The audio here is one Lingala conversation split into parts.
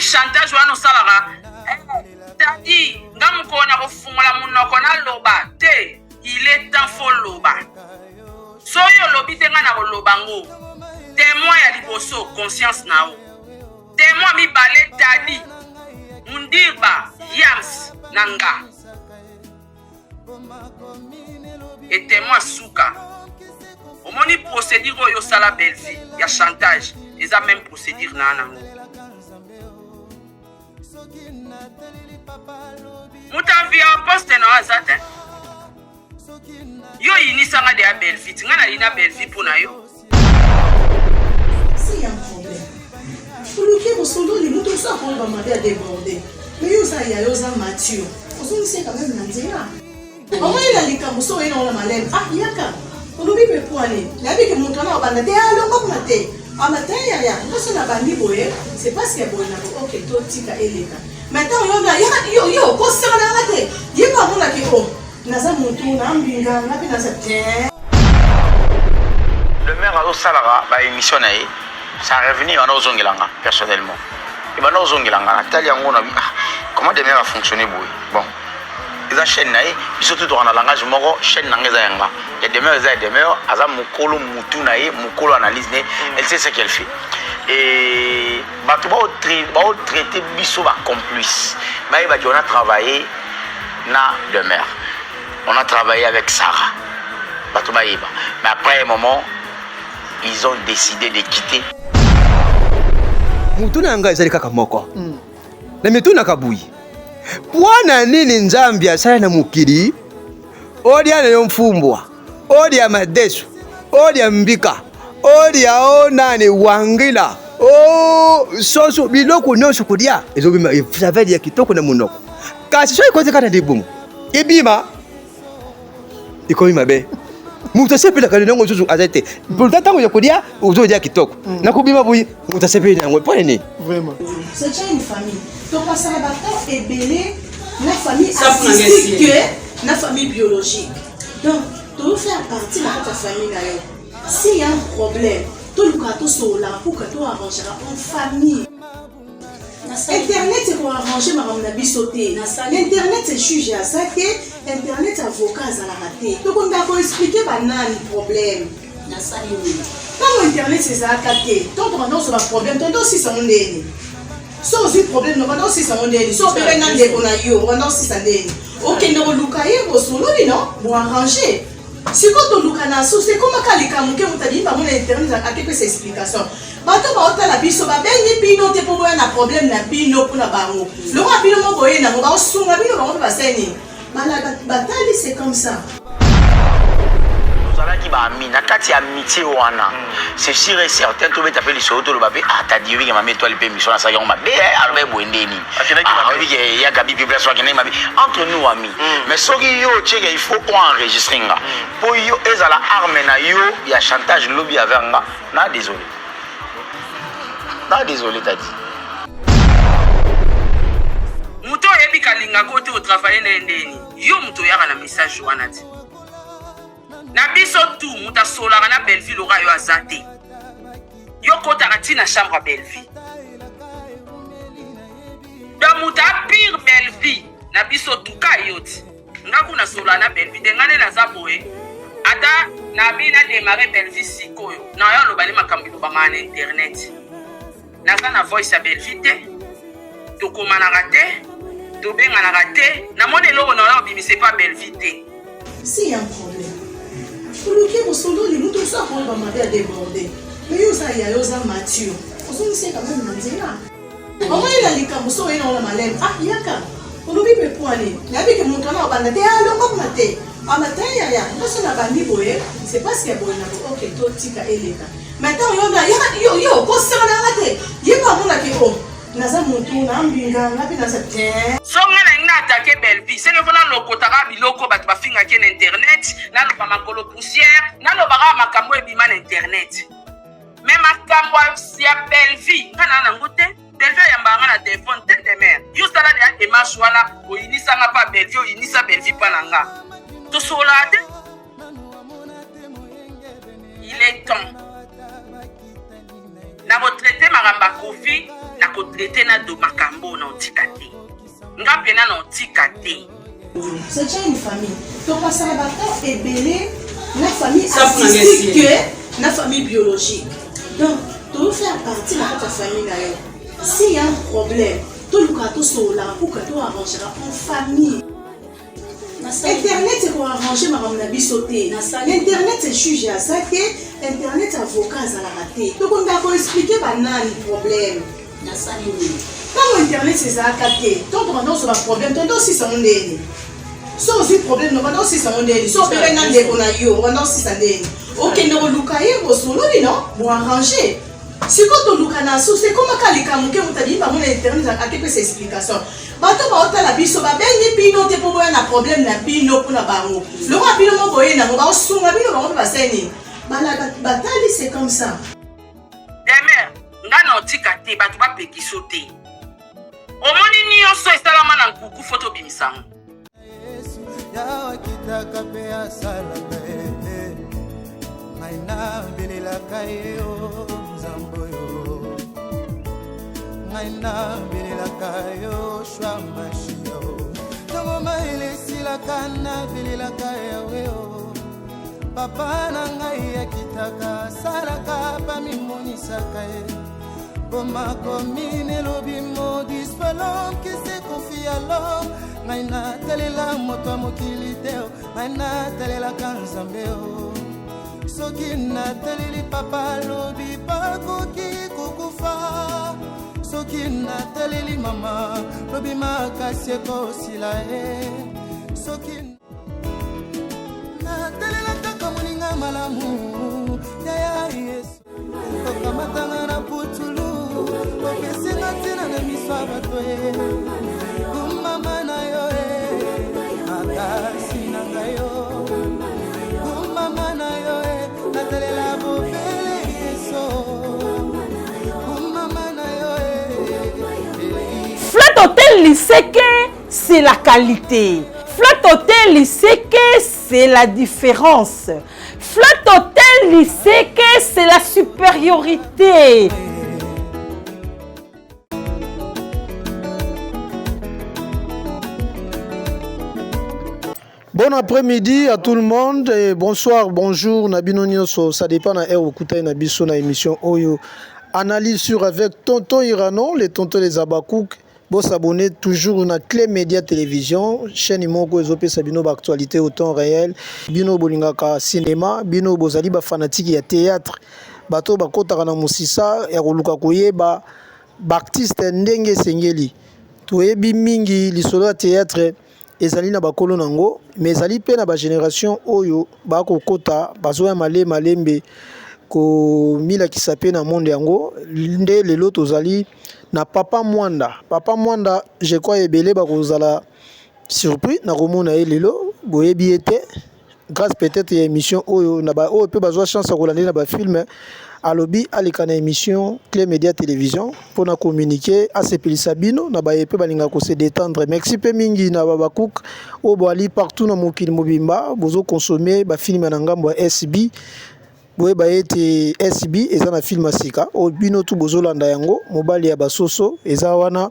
chantage wana osalaka tadi nga mokona kofungola monoko naloba te. Il est temps fo loba soyo lobi te nga na koloba ngo témoin ya liboso conscience na o témoin mibale tadi mundirba yams nanga et témoin suka omoni procédure oyo sala Belvi ya chantage eza même procédure na nango mutavia poste na azate yo inisanga de ya Belvi tinga na lina Belvi pona yo c'est un problème pour le qui bosondo les motos ça pour demander à déborder mais yo ça ya yo ça mature on sait quand même nanzela on va aller likambo so ina ona malem yaka olobi pe poane la bi ke moto na banda te alongo mate amata ya ngoso na bandi boye c'est parce que boye na OK to tika eleka maintenant yo ko sera na ngate yeba mona ki ko naza moto na mbinga na pe naza te. Le maire a salara ba émission na ye ça revenu en ozongilanga personnellement et ba ozongilanga natali yango na comment des maires a fonctionné boye bon eza chaîne na ye surtout dans la langage moko chaîne na ngeza yanga et des maires aza mukolo mutu na ye mukolo analyse ne elle sait ce qu'elle fait et bato ba traiter biso ba complice ba on a travaillé na de maire on a travaillé avec Sarah bato ba yeba mais après un moment ils ont décidé de quitter mutu na nga ezali kaka moko na mitu na kabuyi Pwana nini nzambi asala na mukiri odia na yomfumbwa odia madesu odia mbika odia onani wangila soso biloko nyonso kudia ezobima saveli ya kitoko na munoko kasi so ikoze kana dibumu ibima ikoyi mabe mutasepela kana nango zuzu azate pourtant tango yakudia uzodia kitoko na kubima buyi mutasepela nango pone ni vraiment c'est une famille donc ça va pas ébélé la famille artistique que la famille biologique donc tout faire partie de ta famille là s'il y a un problème tout le cas tout cela pour que tout arranger en famille. Internet c'est pour arranger ma ramna sauter. Internet c'est juge à ça que internet avocat à la raté. Donc on doit expliquer banal problème. Quand internet c'est ça capté. Donc on a sur un problème, donc aussi ça on est. So aussi problème, on a aussi ça on est. So on peut regarder on a eu, on a aussi ça est. OK, nous lukaye au solo non, pour arranger. Si quand on lukana so c'est comme kalika muke mutadi ba mon internet a quelques explications. Bato ba ota la biso ba bengi bino te po boya na problème na bino pour na bango. Le roi bino mo boye na mo ba sunga bino ba ba seni. Mala batali c'est comme ça. Qui va amina kati amitié wana c'est sûr et certain to beta pe lisoto lo babe ta diwi ke mame toi le pe mission na sa yo mabe albe boendeni il y a gabi bi place wa mabe entre nous amis mais soki yo cheke il faut enregistrer nga po yo ezala arme na yo ya chantage lobby avec nga na désolé t'as dit muto yebi kalinga kote au travailler na ndeni yo muto yaka na message wana ti na biso tu muta solaka na Belleville ora yo azate yo kotaka ti na chambre à Belleville donc muta pire Belleville na biso tu ka yo ti nga kuna solana na Belleville de ngane na zaboe ata na bi na démarrer Belleville sikoyo na yo lobani makambi lobanga na internet naza na voice ya Belleville te tokomanaka te tobenganaka te na moni eloko na yo bimise pa Belleville te s'il y a un problème pour le qui bosondo les motos ça pour demander à déborder mais yo ça ya yo ça mature on sait quand même nanzela on va aller likambo so ina ona malem yaka olobi pe poane la bi ke moto na banda te alongo mate amata ya ngoso na bandi boye c'est parce que boye na OK to tika eleka maintenant yo ko sera na ngate yeba mona ki ko naza moto na mbinga na pe naza te songa na ina attaquer Belleville c'est le vona lokotaka biloko bat ba finga ke na internet na lo ba makolo poussière na lo ba makambo ebima na internet mais makambo ya Belleville kana na ngote Belleville ya mbanga na téléphone te de mer juste là de démarche wana o inisa nga pa Belleville o inisa Belleville pa nanga to solade il est temps na retraité maramba Kofi na kotraite na do makambo na otika te nga pena na otika te. C'est déjà une famille. Donc, ça va être ébélé la famille artistique que la famille biologique. Donc, tu faire partie de ta famille d'ailleurs. S'il y a un problème, tout le cas, tout cela, pour que tu arrangeras en famille. Internet, c'est pour arranger ma maman sauté. Internet, c'est juge à ça que Internet, avocat, ça l'a raté. Donc, on a expliqué le problème. Quand Internet, c'est ça, donc on a un problème, on a aussi son nez. Si on a un problème, on a aussi son nez. Si on a un problème, on a aussi son nez. Ok, nous avons pour arranger. Si quand on a c'est comme quand les camouflés ont dit, on a Internet, à quelques explications. Bato ba otala biso ba bengi pino te po boya na problème na pino kuna bango. Le roi pino mo boye na ba osunga bino ba ba seni. Bala batali c'est comme ça. Demain, nga na otika te bato ba pekiso te. Omoni nyonso esalama na nkuku photo bimisango. Ya kitaka pe asala pe. Maina belela kayo zamboyo. Maina belela kayo shwa mashio. Tomo maile sila kana belela kayo. Papa na ngai akitaka salaka pa mimonisaka e. Boma komine lobi mo dispelom qui se confie à l'homme. Ngai na talela moto mokili teo, ngai na talela kanzambeo. Soki na taleli papa lobi pakoki kukufa. Soki na taleli mama lobi makasi ekosila e. Soki na talela kaka moninga malamu ya Yesu. Tokamatanga na putulu okesinga tina na miso ya bato e. Kumama na yo e makasi na ngai yo. Kumama na yo e natalela bopele Yesu. Kumama na yo e. Flat Hotel Liseke, c'est la qualité. Flat Hotel Liseke, c'est la différence. Flat Hotel Liseke, c'est la supériorité. Bon après-midi à tout le monde et bonsoir, bonjour, Nabino Nyoso, ça dépend na air okuta na biso na émission Oyo. Analyse sur avec Tonton Irano, les tontons des Abakouk. Bon s'abonner toujours na Clé Média Télévision, chaîne Imoko ezopé sabino ba actualité au temps réel, bino bolingaka cinéma, bino bozali ba fanatique ya théâtre, bato ba kotaka na musisa ya koluka koyeba ba artiste ndenge sengeli. Toyebi mingi lisolo ya théâtre ezali na bakolo nango, mais ezali pe na ba génération oyo ba kokota bazoya malembe ko mila kisape na monde yango nde lelo tozali na Papa Mwanda. Papa Mwanda, je crois ebele ba kozala surpris na komona lelo boyebi ete grâce peut-être ya émission oyo na ba oyo pe bazwa chance ya kolanda na ba film alobi aleka na émission Clé Média Télévision pour na communiquer à sepelisa bino na ba pe balinga ko se détendre. Merci pe mingi na baba cook o boali partout na mokili mobimba bozo consommer ba film na ngambo ya SB. Boye ba ete SB eza na film asika o bino tu bozolanda yango mobali ya basoso eza wana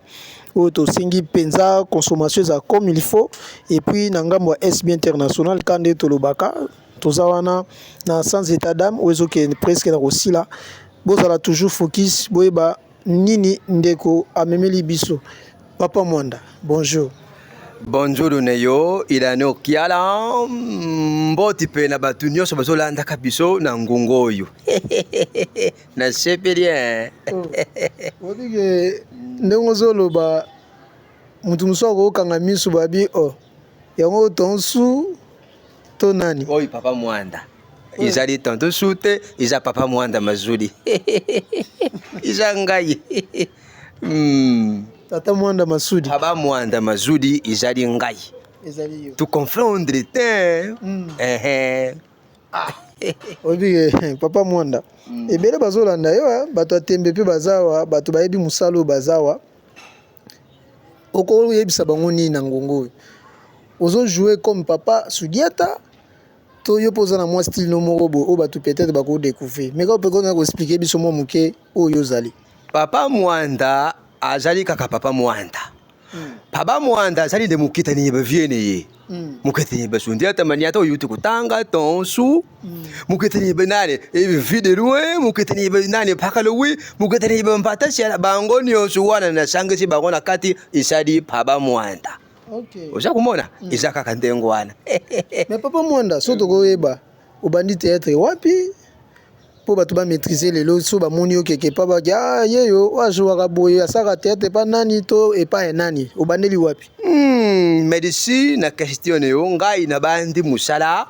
o to singi penza consommation za comme il faut et puis na ngambo ya SB international kande to lobaka toza wana na sans état d'âme ozo ke presque na kosila bozala toujours focus boye ba nini ndeko amemeli biso. Papa Mwanda, bonjour. Bonjour Neyo, ilano kiala mboti pe na batu nyonso bazolanda kabiso na ngongo oyo. Na sepelien. Odige ndongo zoloba mutu musoko kanga misu babi o. Yango tonsu to nani? Oyi Papa Mwanda. Izali tonto sute, iza Papa Mwanda mazuli. Iza ngai. Tata Mwanda Masudi. Papa Mwanda Mazudi izali ngai. Ezali yo. Tu confondre te. Obi Papa Mwanda. Ebele bazolanda yo bato atembe pe bazawa, bato bayebi musalo bazawa. Oko yebisa bango ni na ngongo. Ozo jouer comme Papa Sudiata. To yo poza na moi style no moko bo o bato peut-être bako découvrir. Mais quand peut qu'on expliquer biso mo muke o yo zali. Papa Mwanda azali kaka Papa Mwanda. Papa Mwanda azali de mukitani beviene ye. Mukitani besundi atamani ata yuti kutanga tonsu. Mukitani benane vide ruwe, mukitani benane pakalowi, mukitani bempata sia bango ni osuwana na sangesi bango na kati isadi Papa Mwanda. Okay. Oza kumona izaka kandengwana. Mais Papa Mwanda soto koyeba obandi théâtre wapi? Po bato ba maîtriser les lots so ba moni yo keke pa ba ya yeyo wa jouera boye asaka théâtre pa nani to e pa nani obandeli wapi? Medicine na question yo ngai na bandi musala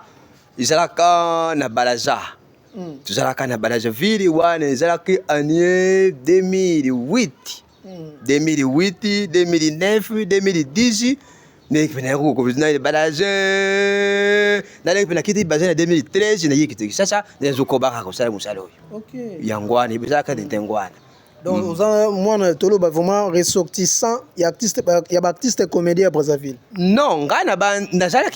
izalaka na balaza. Tuzalaka na balaza vili wana izalaki année 2008. 2008, 2009, 2010 nekipena ko na balaza na nekipena kiti bazana 2013 na yiki sasa nzo kobaka ko sala musalo yo. Okay. Yangwani bizaka ndengwana. Donc moi tolo ba vraiment ressortissant ya artiste comédien à Brazzaville. Non, ngana nazala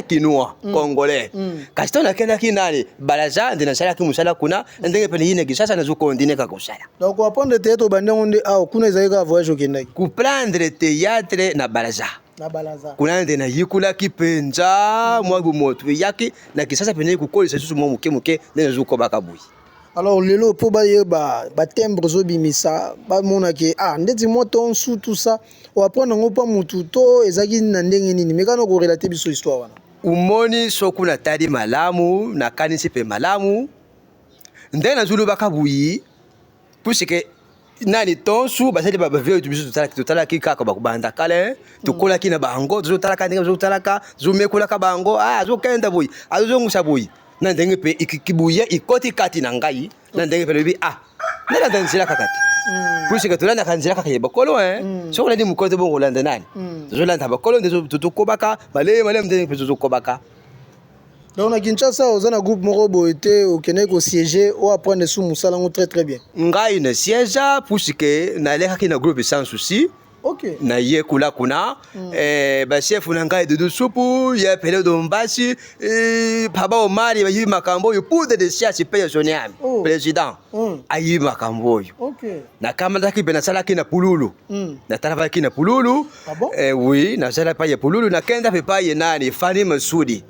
kinua congolais. Kasto na kenda kinani balaza ndina sala kimusala kuna ndenge pene yine kisasa nazo kondine ka kusala. Donc pour apprendre théâtre bande onde a kuna ezalika voyage okendaki. Ku prendre théâtre na balaza. Na balaza. Kuna ndena yikula kipenza mwabu motu yaki na kisasa pene kukolisa susu mwa muke ndena zo kobaka buyi. Alors lelo po ba yeba ba timbre zo bimisa ba mona ke ndeti moto sous tout ça o apprendre ngo pa mutu to ezaki na ndenge nini mekano ko relater biso histoire wana umoni sokuna tadi malamu na kanisi pe malamu ndena zulu bakabuyi puisque nani tonsu basali ba vieux biso tutala kika ba kubanda kale tukola kina bango tutala kandika tutala ka zumekula ka bango zo kenda buyi azo ngusa buyi na ndenge pe ikibuya ikoti kati na ngai na ndenge pe lobi nela danzila kakati puisque tulanda kanzila kaka bakolo so la di mukote bongo landa nani zo landa bakolo ndezo tutukobaka male ndenge pe tutukobaka. Donc na Kinshasa ozana groupe moko boete okene ko siéger o apprendre sous musala ngo très bien. Ngai na siège puisque na leka kina groupe sans souci. Okay. Na ye kula kuna ba chef na ngai de supu ya pele do mbasi Papa Omari ba yi makambo yo pour de siasi pe yoni ami président ayi makambo yo. Okay. Na kama ndaki bena sala kina pululu na travail kina pululu oui na sala pa ya pululu na kenda pe pa ye nani Fani Masudi.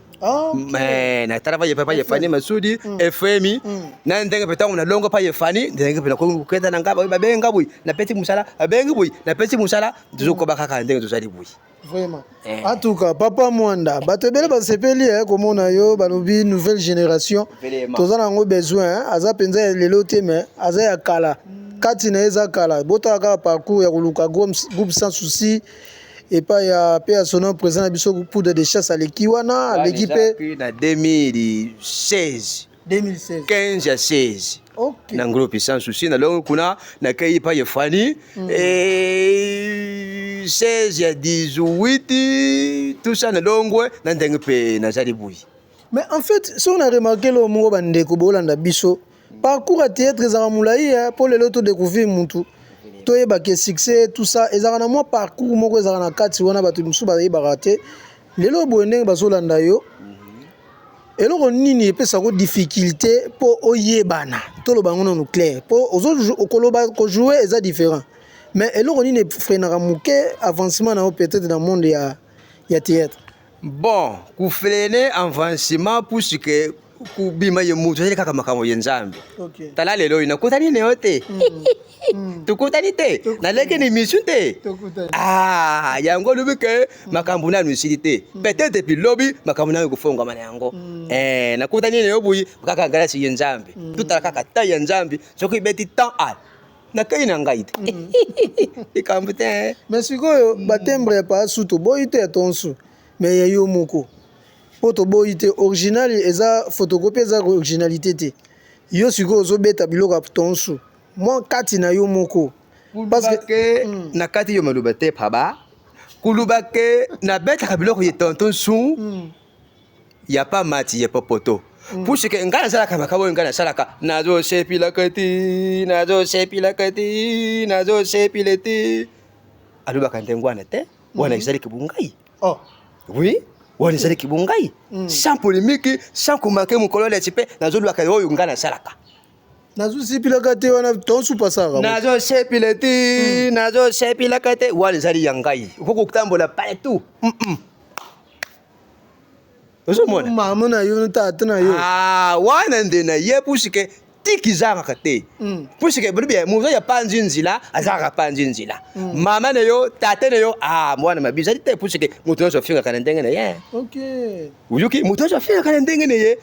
Mais na travail pa ya Fani Masudi FMI na ndenge pe tangu na longo pa ya Fani ndenge pe na ko kenda na ngaba ba benga bui na peti musala benga bui na peti musala tuzo baka ka ndenge tuzali bui. Vraiment. En tout cas, Papa Mwanda, batebele basepeli comme na yo balobi nouvelle génération. Tozana ngo besoin aza penza lelo teme aza ya kala. Kati na eza kala. Bota ka parcours ya kuluka groupe sans souci. Et pas ya pe son nom présent na biso pour de chasse à l'équiwana l'équipe na 2016 15 à 16. Okay. Na groupe sans souci na longo kuna na kai pa ya Fani 16 à 18 tout ça na longo na ndenge pe na zali bui. Mais en fait, si on a remarqué le mot bande ko bolanda biso parcours à théâtre za mulai pour le loto découvrir mutu to yeba ke succès tout ça ezaka na moi parcours moko ezaka na kati wana batu musu ba yeba te lelo boendeng bazolanda yo eloko nini epesa ko difficulté po oyebana to lo bango no clair po ozo okoloba ko jouer eza différent mais eloko nini freinaka muke avancement na peut-être dans monde ya théâtre. Bon ku freiner avancement puisque ku bima ye mutu ele kaka makambo yenzambe. Okay. Tala lelo inakutani ne yote. Tukutani te na leke ni misute yango lubike makambo na nusilite peut-être depuis lobby makambo na kufonga mana yango na kutani ne yobuyi kaka galasi yenzambe tutala kaka ta yenzambe soki beti temps na kai na ngaite ikambute mais sikoyo batembre pa suto boyite tonsu mais ya yo moko poto boyite original eza photocopie eza originalité te yo sikoyo zo beta biloko tonsu moi kati na yo moko parce que na kati yo maluba te paba kulubake na beta kabiloko ye tonton su ya pa mati ya popoto puisque ngana sala kama kabo ngana sala ka nazo sepila kati aluba kantengwana te wana isali kibungai oui wana isali kibungai sans polémique sans kumanke mukolo le tipe nazo luba ka yo ngana sala ka nazo sipila kate wana tonsu pasaka nazo sepila ti nazo sepila kate wali zali yangai ukoko kutambola partout ozomona mama na yo tata na yo wana nde na ye pusike tikizaka te pusike bibia muzo ya panzi nzila azaka panzi nzila mama na yo tata na yo mwana mabisa te pusike muto no sofika kana ndenge na ye okay uyuki muto no sofika kana ndenge na ye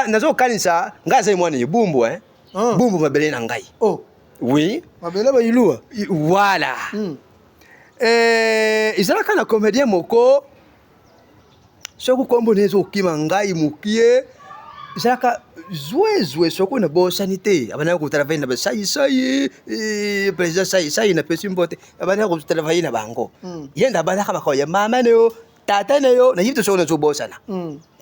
nazo kanisa ngaza mwana yibumbu bumbu mabele na ngai oui mabele ba ilua voilà izalaka na comédien moko soko kombo nezo kima ngai mukie izalaka zwe soko na bosani te abana ko travailler na ba sai president sai na pesi mbote abana ko travailler na bango yenda abana kama kwa ya mama neyo tata neyo na yibto soko na zo bosana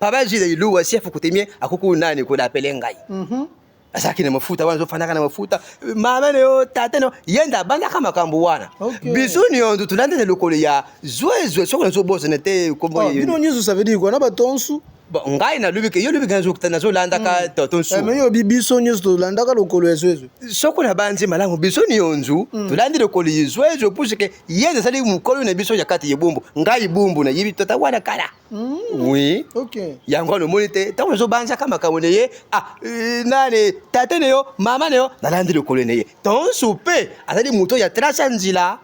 baba jide iluwa siafu kutemie akuku nani ko na pele ngai asaki na mafuta wana zofanaka na mafuta mama neyo tata neyo yenda abana kama kambu wana bisuni ondu tulande lokolo ya zwe soko na zo bosana te kombo bino nyizo ça veut dire quoi na ba tonsu bon ngai na lubike yo lubike nazo landa ka totonsu mais yo bibiso nyizo to landa ka lokolo ezwezo soko na banzi malango biso ni onzu tulandi lokolo ezwezo pusike yende sali mukolo na biso yakati yebumbu ngai bumbu na yibi tota wana kala oui okay yango no monite tawo zo banza kama kamone ye nani tate neyo mama neyo nalandi lokolo neye tonsu pe azali muto ya trasa nzila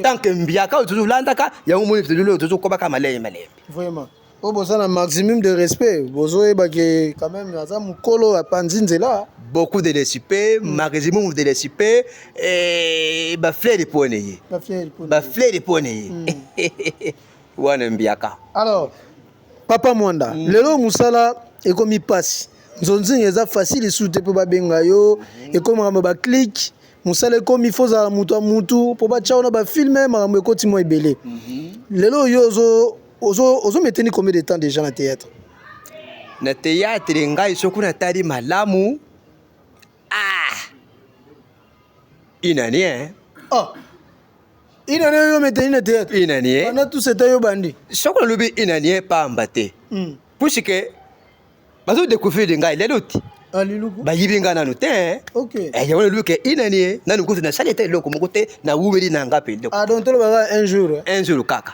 tant que mbiaka ozo landa ka yango monite lolo ozo koba kama leye malembe vraiment boza na maximum de respect bozoyeba ke quand même aza mokolo apanzi nzela beaucoup de respect maximum de respect bafleur epone ye bafleur epone ye wana mbiaka. Alors papa mwanda lelo musala ekomi pasi nzonzi eza facile sute po babenga yo ekomi makambo baclick musala ekomi foza mutu a mutu po bachao na bafilme makambo ekoti mo ebele lelo yo ozo meteni combien de temps déjà na théâtre? Na théâtre ngai soku na tali malamu inani inani yo meteni na théâtre inani pendant tout ce temps yo bandi soku na lubi inani pamba te puisque bazo découvrir ngai lelo ti bayibi nga nanu te yawona luke inani nanu kuti na salete eloko moko te na wumeli na nga pele donc tolobaka un jour kaka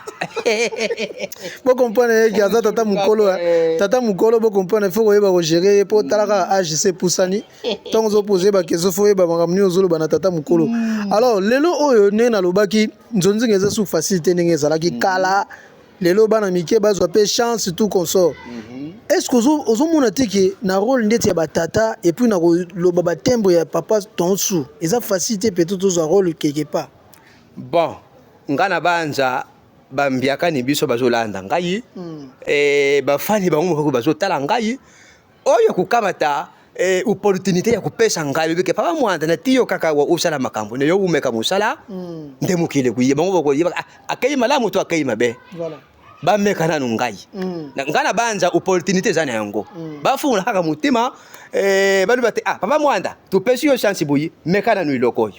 bo comprendre ki aza tata mukolo bo comprendre faut koyeba kogere po talaka agc pusani ntongo ozopose bakeso fo oyeba makambo nini ozoloba na tata mukolo alors lelo oyo ndenge nalobaki nzonzinga eza su facilité ndenge ezalaki kala lelo bana mike bazwa pe chance tout consort est-ce que ozomona te ke na rôle ndeti ya batata et puis na koloba batembo ya papa tonsu eza facilité peut-être ozwa rôle quelque part bon nga na banza bambiaka ni biso bazolanda ngai bafani bango moko bazotala ngai oyo kukamata opportunité ya kupesa ngai beke papa mwanda na tiyo kaka wa usala makambo ne yo umeka musala nde mukile kuyiba bango bako akayi malamu to akayi mabe voilà bameka nanu ngai ngana banza opportunité zana yango bafuna haka mutima bali bate papa mwanda tupesi yo chance boyi meka nanu iloko yo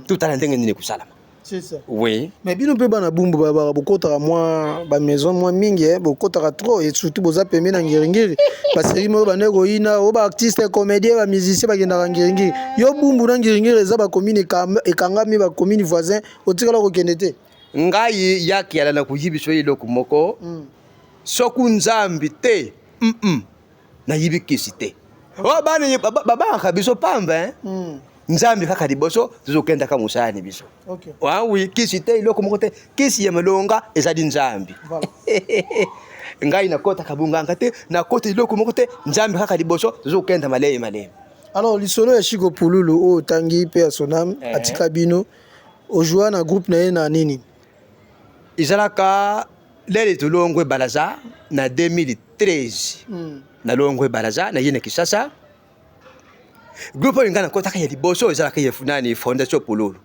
tutala ndenge nini kusalama. C'est ça. Oui. Mais bino pe bana bumbu ba bokotaka moi ba maison moi mingi bokotaka trop et surtout boza pembe na ngiringiri ba série mo ba nego ina o ba artiste comédien ba musicien ba kenda ngiringiri yo bumbu na ngiringiri za ba commune ekangami ba commune voisin otikala ko kendete ngai yaki ala na kuyibiso iloko moko soku nzambi te na yibikisi te o bana kabiso pamba nzambi kaka liboso tuzokenda ka musani biso oui kisi te iloko moko te kisi ya malonga ezali nzambi ngai nakota kabunga ngate nakota iloko moko te nzambi kaka liboso tuzokenda maleye. Alors lisolo ya Shiko Pululu o tangi pe sonam atika bino ojua na groupe na ye na nini izalaka lele tulongwe balaza na 2013 na longwe balaza na yene Kisasa groupe ngana kotaka ya liboso izalaka ya funani Fondation Pululu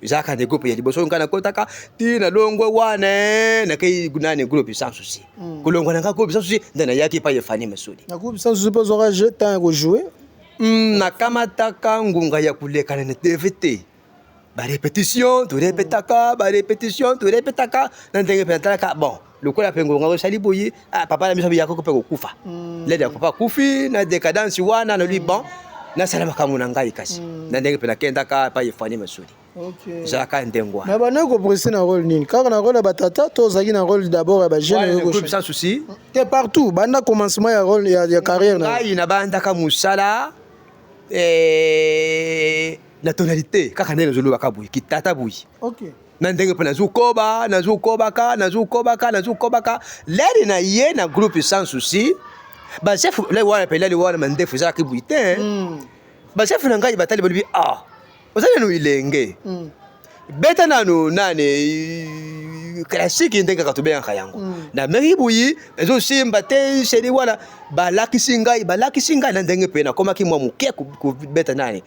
izalaka de groupe ya liboso ngana kotaka tina longwe wane na kai gunani groupe sans souci kulongwa na groupe sans souci ndana yaki pa yefani masudi na groupe sans souci pas aura je temps ko jouer na kamataka ngunga ya kulekana na TVT ba répétition tu répétaka na ndenge pentalaka bon lokola pengo ngako sali boyi papa na miso ya ko pe ko kufa lede ya papa kufi na décadence wana na lui bon nasala makambo na ngai kasi na ndenge mpe nakendaka pa yefani masudi ezalaka ndengwa na bana kopresse na rôle nini kaka na rôle ya batata to ozalaki na rôle d'abord ya bajeune groupe sans souci te partout banda commencement ya rôle ya carrière na ngai nabandaka mosala na tonalité kaka ndenge nazolobaka boye kitata boye na ndenge mpe nazokobaka lere na ye na groupe sans souci bachefu le wana mpe lele wana mandefu ezalaki boye te bachefu na ngai batali balobi ozali nano ilenge beta nano nane classique ndenge kaka tobengaka yango na meri boyi ezosimba te sheri wana balakisi ngai na ndenge mpe nakomaki mwa moke kobeta nani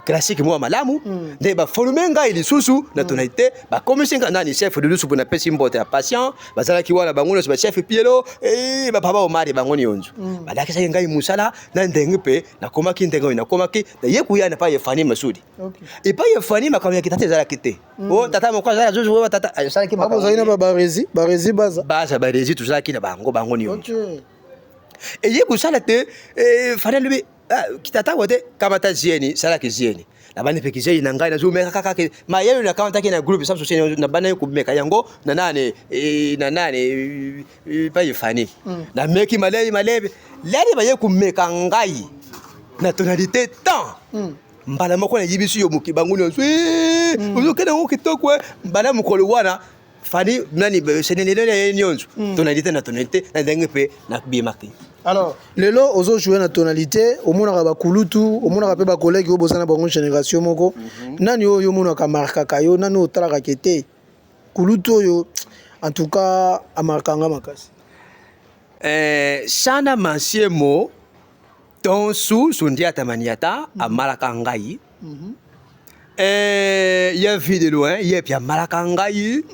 classique mwa malamu nde bafolume ngai lisusu na tonalité bakomisi ngai nani chef de lusu mpo napesi mbote ya patient bazalaki wana bango nyonso bachef pielo bapapa omari bango nyonso balakisaki ngai mosala na ndenge mpe nakomaki ndenge oyo nakomaki naye kuyana pa yefani masudi epai yefani makambo ya kitata ezalaki te tata moko azala zozo tata asalaki ozalaki na barezi barezi tozalaki na bango nyonso eye kosala te fani alobi kitata wote kamata zieni salaki zieni na bani pe kizeni na ngai nazomeka kaka mayelo na kamata ki na groupe sans souci na bana kumeka yango na nane pa yefani na meki malebe lele baye kumeka ngai na tonalité temps mbala moko na yibisu yo mukibangu nyonso uzokena ngo kitoko mbala mukolo wana fani nani senelele nyonso tonalité na ndenge pe na bimaki. Alors lelo ozo jouer na tonalité omonaka bakulutu omonaka pe ba collègue oyo bozana bango génération moko nani oyo omonaka markaka yo nani otalaka kete kulutu oyo en tout cas amarkanga makasi sana mansiemo tonsu sundiata maniata amalaka ngai ya vie de loin ye pia malaka ngai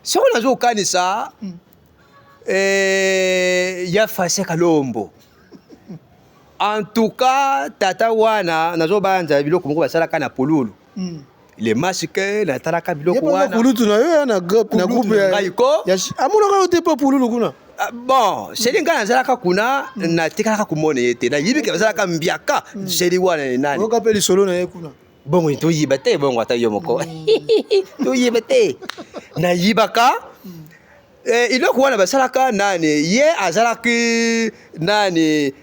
soko nazokanisa ya fase kalombo en tout cas tata wana nazobanja biloko moko basalaka na pululu le masque na talaka biloko wana pulutu na yo na groupe ya amonaka yo te pa pululu kuna bon seli ngai nazalaka kuna natikalaka komona ye te nayibike bazalaka mbiaka seli wana nani oka pe lisolo na ye kuna bongo toyiba te bongo ata yo moko toyiba te nayibaka iloko wana basalaka nani ye azalaki nani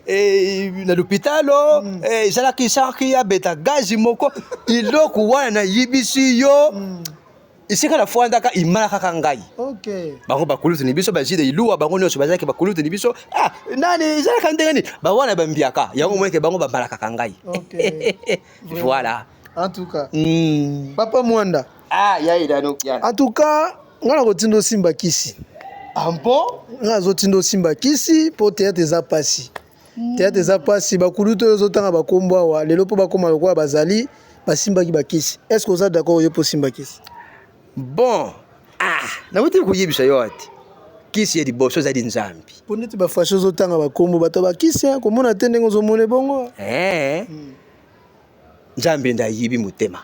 na l'hôpitalo ezalaki saki abeta gazi moko iloko wana nayibisi yo isika na fwandaka imalaka kaka ngai bango bakulutu ni biso bazide iluwa bango nyonso bazalaki bakulutu ni biso nani ezalaka ndenge nini bawana bambiaka yango mweke bango bamalaka kaka ngai voilà en tout cas papa Mwanda en tout cas ngana kotindo simba kisi ampo ngazo tindo simba kisi po théâtre eza pasi théâtre eza pasi bakulutu oyo ozotanga bakombo awa lelo mpo bakoma lokola bazali basimbaki bakisi est-ce que oza d'accord oyo mpo simba kisi bon nawuti kuyibisa yo ati kisi ya liboso ezali nzambi mpo neti bafashe ozotanga bakombo bato bakisi komona te ndenge ozomona ebongo nzambi ndayibi motema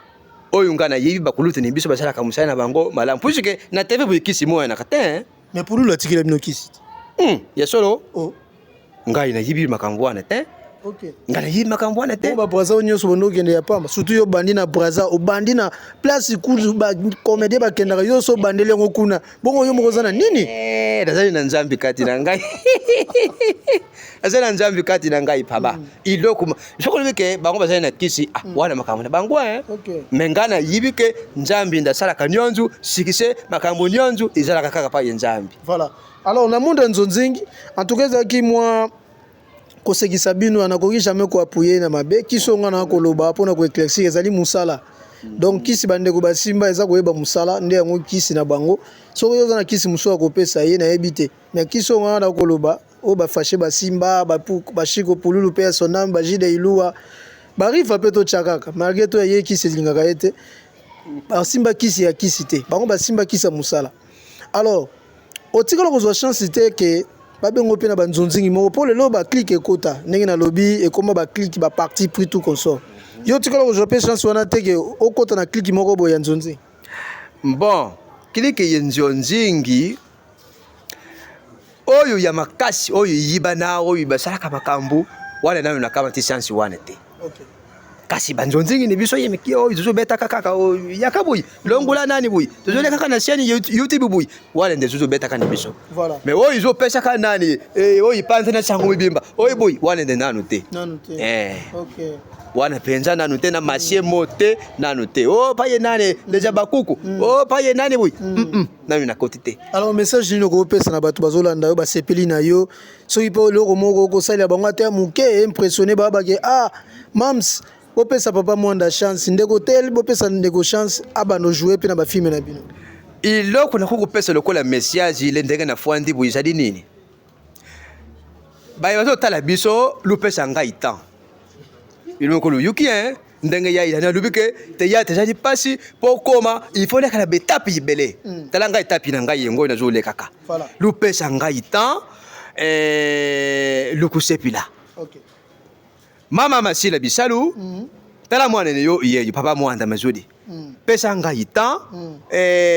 oyo nga nayibi bakulutu ni biso basalaka mosala na bango malamu puisque na tv boye kisi moyanaka te mais pululu atikela bino kisi ya solo ngai nayibi makambo wana te nga nayibi makambo wana te babraza oyo nyonso bondo okende ya pamba surtout yo obandi na braza obandi na place kudu bacomédie bakendaka nyonso obandeli yango kuna bongo yo moko oza na nini nazali na nzambi kati na ngai azali na nzambi kati na ngai paba iloko soko libike bango bazali na kisi wana makambo na bango me nga nayibi ke nzambi ndasalaka nyonso sikise makambo nyonso ezalaka kaka pa ye nzambi. Voilà, alors na monde nzonzingi en tout cas ezalaki mwa kosekisa bino anakoki jamais koapuye na mabe kisonga na koloba mpona koéclaircir ezali musala donc kisi bandeko basimba eza koyeba musala nde yango kisi na bango soki oza na kisi mosusu akopesa ye nayebi te mais kisonga na koloba oyo bafashe basimba bashiko pululu mpe ya sonambe bajide iluwa barifa mpe totya kaka malgré to ye kisi elingaka ye te basimba kisi ya kisi te bango basimba kisi ya musala. Alors otikala kozwa chance te ke babengo mpe na banzonzingi moko mpo lelo baklike ekota ndenge na lobi ekoma baklike baparti pris tout consort yo tikala kozwa mpe chance wana te ke okota na klike moko boye ya nzonzingi. Bon klike ya nzonzingi oyo ya makasi oyo yibana oyo basalaka makambo wana nanu nakama ti chance wana te. Okay. Kasi banzonzingi ni biso yemiki o izo beta kaka o yakabuyi longola nani buyi tozole kaka na chaîne YouTube buyi wala ndezo zo beta kana biso. Voilà. Mais o izo pesa ka nani o ipanze na changu bimba o buyi wala nde nanu te. Nanu te. Okay. Wana penza nanu te na masie mote nanu te o paye nani deja bakuku o paye nani buyi nanu na koti te. Alors message ni ko pesa na bato bazolanda yo ba sepeli na yo so ipo loko moko ko sala bango te muke impressionné ba ke mams bopesa papa mwanda chance ndeko tel bopesa ndeko chance abano jouer pe na ba film na bino. Iloko na kokopesa lokola message ile ndenge na fwandi buyi di nini baye bazotala biso lupesa ngai temps iloko luyuki ndenge ya ila na lubike te ya tejadi pasi po koma il faut lekala betapi ibele tala ngai tapi na ngai yengo na zo lekaka lupesa ngai temps lukusepila. Okay. Mama masila bisalu tala mwana yo ye papa mwanda mazudi pesa ngai temps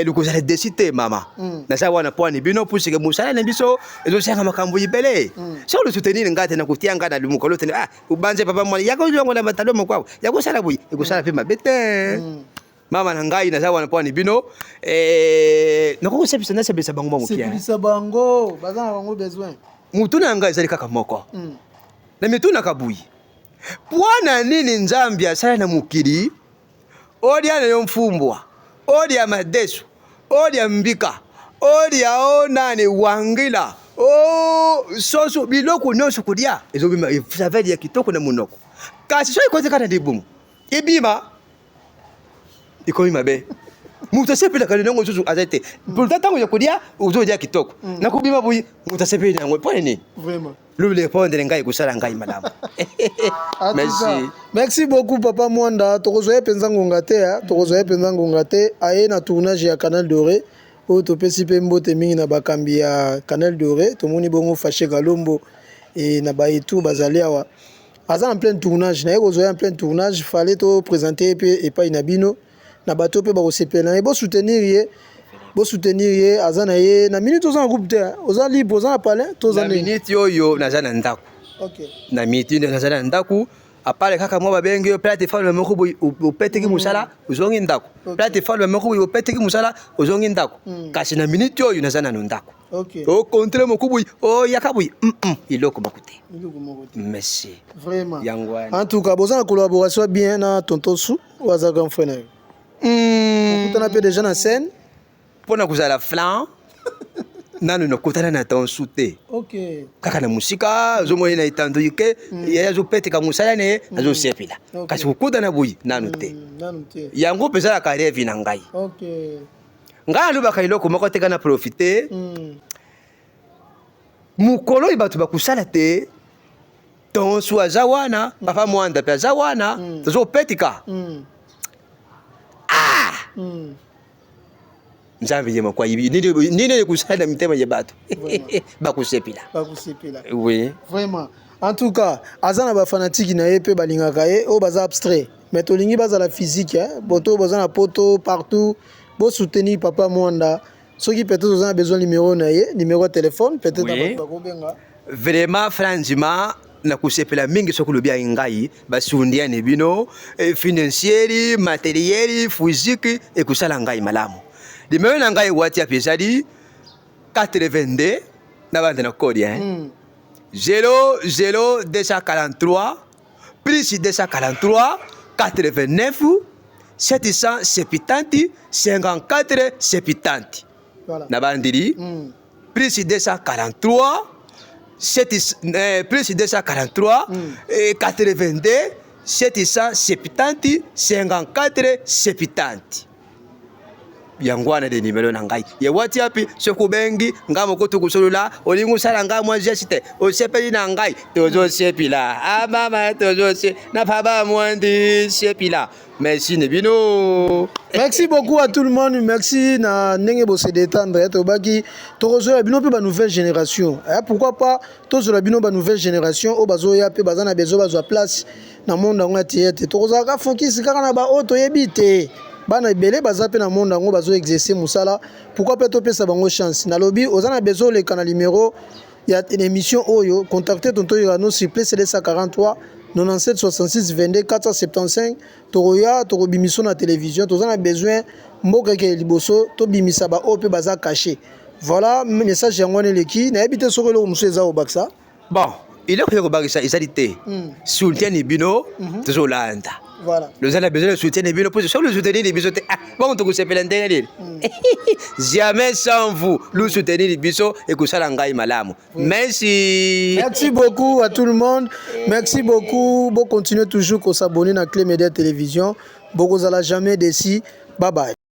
lukusala desite mama na sa wana pwani bino pusike musala na biso ezo senga makambo ibele so lu soutenir ngate na kutia ngana lumukolo tene ubanze papa mwana yako zongo na matalo mkwao yako sala buyi ikusala pe mabete mama na ngai na sa wana pwani bino nako sepisa na sepisa bango bango kia sepisa bango bazana bango besoin mutu na ngai zali kaka moko na mituna kabuyi Pwana nini nzambi asala na mukiri odia na yomfumbwa odia madesu odia mbika odia onane wangila soso biloko nyonso kudia ezo bima saveli ya kitoko na munoko kasi so ikoze kana dibumu ibima ikomi mabe mutasepela kana nongo susu azete pourtant tango yokudia uzodia kitoko na kubima buyi mutasepela ngwe pone ni vraiment lui répondre ngai kusala ngai malamu. Merci. Merci beaucoup papa Mwanda tokozoye penza ngonga te aye na tournage ya Canal Doré o topesi pe mbote mingi na bakambi ya Canal Doré tomoni bongo Fâché Galombo et na baetu bazali awa aza en plein tournage na ekozoya en plein tournage fallait to présenter pe epai na bino na bato pe ba kosepela e bo soutenir ye azana ye na minute ozana groupe te oza libre ozana palais tozana na minute yoyo nazana ndako. Okay. Na minute nazana ndako apale kaka mwa babenge plateforme moko boy opeteki musala uzongi ndako plateforme moko boy opeteki musala uzongi ndako kasi na minute yoyo nazana ndako. Okay. Au contraire moko boy yakaboy iloko bakute. Merci. Vraiment. Yangwani. En tout cas bozana collaboration bien na tonton Sou waza grand frère. Okutana pe déjà na scène pona kuzala flan nanu nokutana na tonton te. Okay. Kaka na musika zomoye na itando yike ya zo pete ka musala ne azo sepila kasi kukutana buyi nanu te yango pesa la karevi na ngai. Okay. Ngai luba kailoko moko te kana profiter mukolo ibatu bakusala te tonso azawana papa Mwanda pe azawana zo petika nzambe yema kwa hivi nini kusala mitema ya bato bakusepila. Oui vraiment. En tout cas azana ba fanatique na ye pe balingaka ye o baza abstrait mais tolingi baza la physique boto baza na poto partout bo soutenir papa Mwanda soki peut-être ozana besoin numéro na ye numéro de téléphone peut-être ba ko benga vraiment franchement na kusepela mingi soko lobia ngai basundia ne bino financieri matériel physique et kusala ngai malamu dimeo na ngai wati apesadi 82 na bande na code 00243 plus 243 89 770 54 70 na bandiri plus 243 plus 243 82 770 54 70 yangwana de nimero na ngai ye WhatsApp soko bengi ngamo ko tukusolola olingu sala ngamo jesite o sepeli na ngai tozo sepila mama tozo se na papa Mwandi sepila. Merci Nebino. Merci beaucoup à tout le monde. Merci na ndenge bo se détendre to baki tozo ya bino pe ba nouvelle génération. Pourquoi pas tozo la bino ba nouvelle génération o bazo ya pe bazana bezo bazo place na monde ngati ete tozo ka focus kaka na ba auto yebite. Bana belé baza pe na monde ngo bazo exercer musala. Pourquoi pas to pesa bango chance. Na lobby ozana bezo le kana numéro il y a une émission Oyo, contactez Tonton Irano sur place CDS 43 97 66 22 475 Toroya, Torobimiso na télévision, tous on a besoin mboka ke liboso to bimisa ba o pe baza caché. Voilà message yango ne leki na habité soko le muso eza obaksa. Bon, il est que obaksa isalite. Soutien ni bino tozolanda. Voilà. Nous avons besoin de soutien des bino pour le soutenir les bisous. Bon, tu sais pas jamais sans vous, nous soutenir les bisous et que ça l'engaille malamu. Merci. Merci beaucoup à tout le monde. Merci beaucoup. Bon, continuez toujours à s'abonner à Clé Média Télévision. Beaucoup à la jamais d'ici. Bye bye.